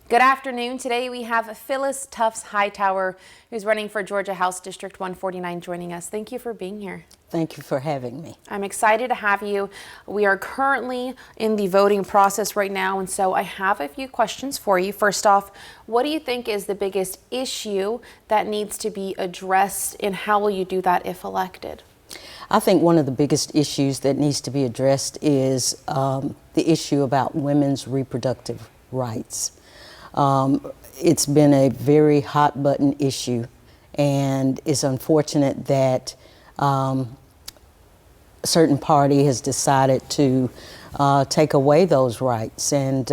Good afternoon. Today we have Phyllis Tufts Hightower, who's running for Georgia House District 149, joining us. Thank you for being here. Thank you for having me. I'm excited to have you. We are currently in the voting process right now, and so I have a few questions for you. First off, what do you think is the biggest issue that needs to be addressed, and how will you do that if elected? I think one of the biggest issues that needs to be addressed is the issue about women's reproductive rights. It's been a very hot button issue, and it's unfortunate that a certain party has decided to take away those rights. And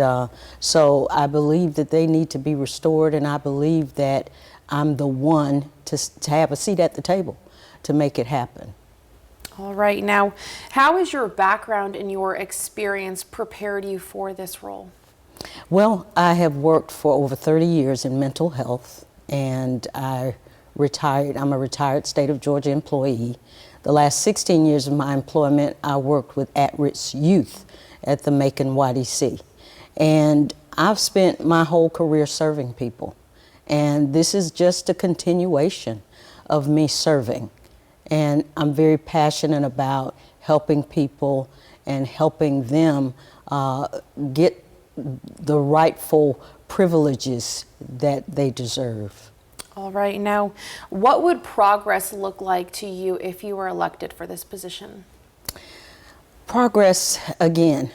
so I believe that they need to be restored, and I believe that I'm the one to have a seat at the table to make it happen. All right. Now, how has your background and your experience prepared you for this role? Well, I have worked for over 30 years in mental health, and I'm a retired state of Georgia employee. The last 16 years of my employment, I worked with at-risk youth at the Macon YDC. And I've spent my whole career serving people. And this is just a continuation of me serving. And I'm very passionate about helping people and helping them get the rightful privileges that they deserve. All right. Now, what would progress look like to you if you were elected for this position? Progress, again,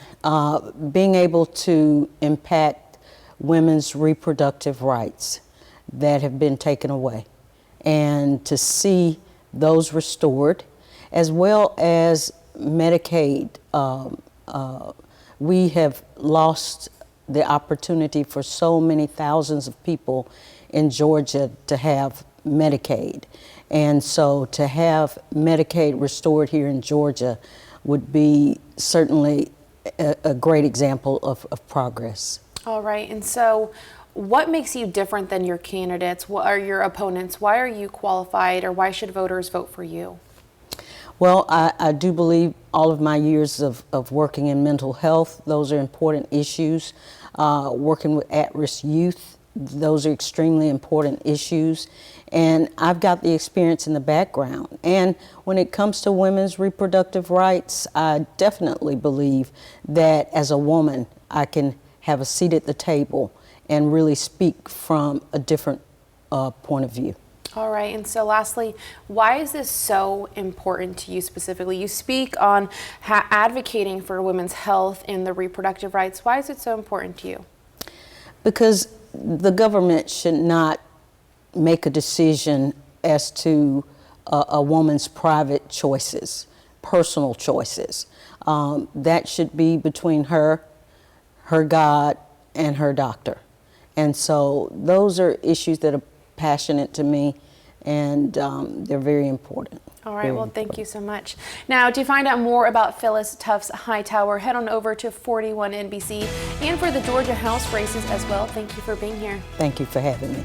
being able to impact women's reproductive rights that have been taken away, and to see those restored, as well as Medicaid. We have lost the opportunity for so many thousands of people in Georgia to have Medicaid. And so to have Medicaid restored here in Georgia would be certainly a great example of progress. All right. And so what makes you different than your candidates? What are your opponents? Why are you qualified, or why should voters vote for you? Well, I do believe all of my years of working in mental health, those are important issues. Working with at-risk youth, those are extremely important issues. And I've got the experience in the background. And when it comes to women's reproductive rights, I definitely believe that as a woman, I can have a seat at the table and really speak from a different point of view. All right. And so lastly, why is this so important to you specifically? You speak on advocating for women's health and the reproductive rights. Why is it so important to you? Because the government should not make a decision as to a woman's private choices, personal choices. That should be between her God, and her doctor. And so those are issues that are passionate to me, and they're very important. All right. Well, thank you so much. Now, to find out more about Phyllis Tufts Hightower, head on over to 41 NBC, and for the Georgia House races as well. Thank you for being here. Thank you for having me.